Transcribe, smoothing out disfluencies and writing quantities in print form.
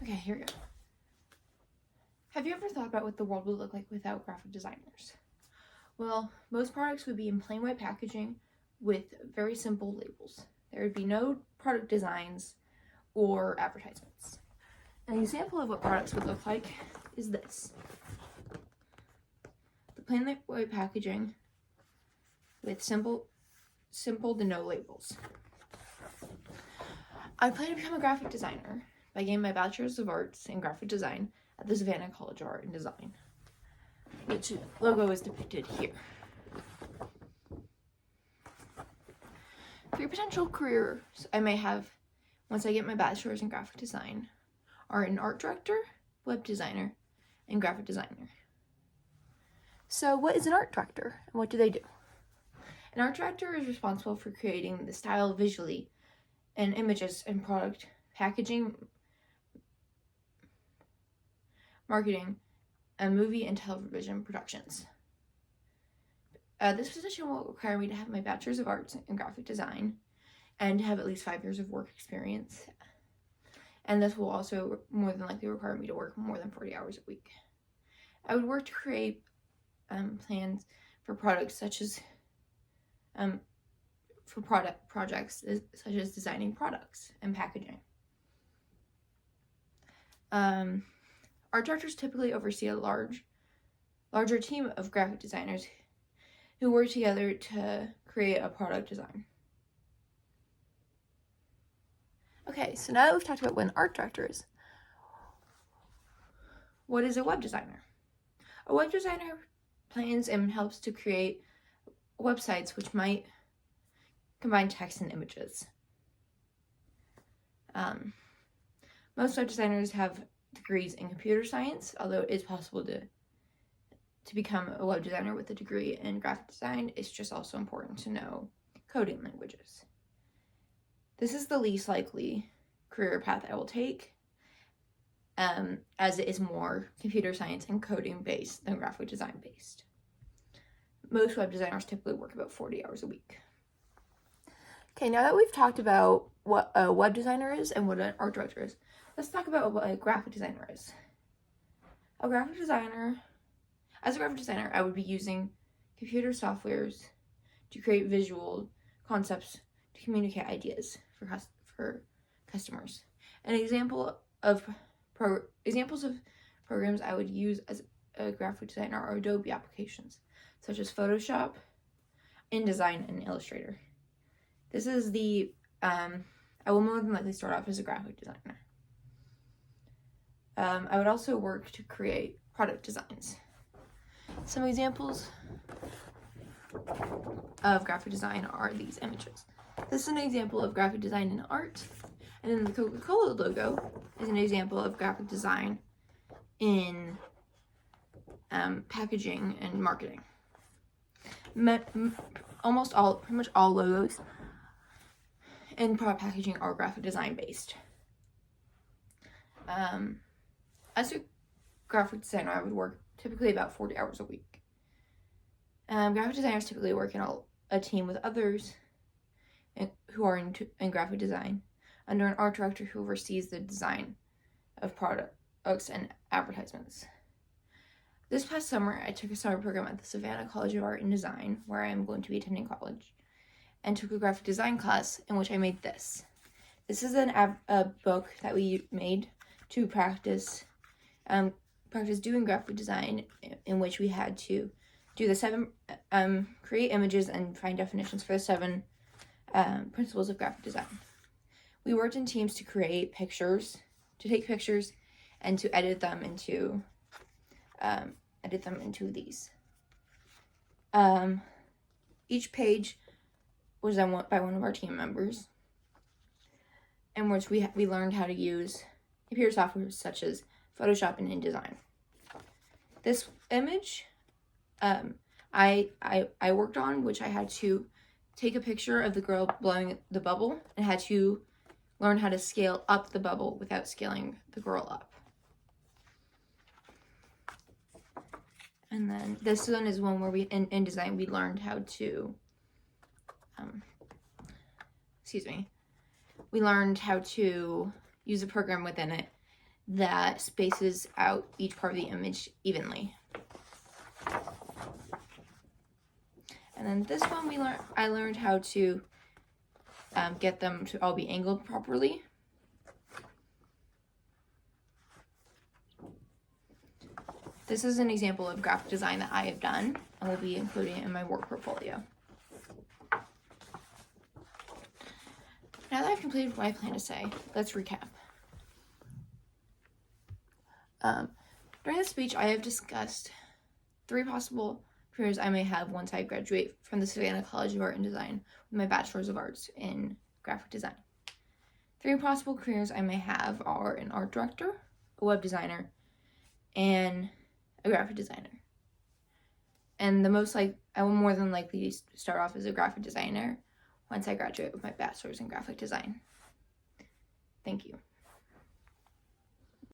Okay, here we go. Have you ever thought about what the world would look like without graphic designers? Well, most products would be in plain white packaging with very simple labels. There would be no product designs or advertisements. An example of what products would look like is this. The plain white packaging with simple to no labels. I plan to become a graphic designer by getting my Bachelor's of Arts in Graphic Design at the Savannah College of Art and Design, which logo is depicted here. 3 potential careers I may have once I get my Bachelor's in Graphic Design are an art director, web designer, and graphic designer. So what is an art director and what do they do? An art director is responsible for creating the style visually and images and product packaging, marketing, and movie and television productions. This position will require me to have my Bachelor's of Arts in Graphic Design and have at least 5 years of work experience. And this will also more than likely require me to work more than 40 hours a week. I would work to create plans for products such as projects such as designing products and packaging. Art directors typically oversee a larger team of graphic designers who work together to create a product design. Okay, so now that we've talked about what an art director is, what is a web designer? A web designer plans and helps to create websites which might combine text and images. Most web designers have degrees in computer science, although it is possible to become a web designer with a degree in graphic design. It's just also important to know coding languages. This is the least likely career path I will take, as it is more computer science and coding based than graphic design based. Most web designers typically work about 40 hours a week. Okay, now that we've talked about what a web designer is and what an art director is, let's talk about what a graphic designer is. As a graphic designer, I would be using computer softwares to create visual concepts to communicate ideas for customers. An example of examples of programs I would use as a graphic designer are Adobe applications, such as Photoshop, InDesign, and Illustrator. This is I will more than likely start off as a graphic designer. I would also work to create product designs. Some examples of graphic design are these images. This is an example of graphic design in art, and then the Coca-Cola logo is an example of graphic design in packaging and marketing. Pretty much all logos in product packaging are graphic design based. As a graphic designer, I would work typically about 40 hours a week. Graphic designers typically work in a team with others who are in graphic design under an art director who oversees the design of products and advertisements. This past summer, I took a summer program at the Savannah College of Art and Design, where I am going to be attending college, and took a graphic design class in which I made this. This is a book that we made to practice doing graphic design, in which we had to do the 7 create images and find definitions for the 7 principles of graphic design. We worked in teams to take pictures and to edit them into these. Each page was done by one of our team members, in which we learned how to use computer software such as Photoshop and InDesign. This image I worked on, which I had to take a picture of the girl blowing the bubble and had to learn how to scale up the bubble without scaling the girl up. And then this one is one where in design we learned how to we learned how to use a program within it that spaces out each part of the image evenly. And then this one I learned how to get them to all be angled properly. This is an example of graphic design that I have done, and will be including it in my work portfolio. Now that I've completed what I plan to say, let's recap. During this speech, I have discussed 3 possible careers I may have once I graduate from the Savannah College of Art and Design with my Bachelor's of Arts in Graphic Design. 3 possible careers I may have are an art director, a web designer, and a graphic designer. And I will more than likely start off as a graphic designer once I graduate with my Bachelor's in Graphic Design. Thank you.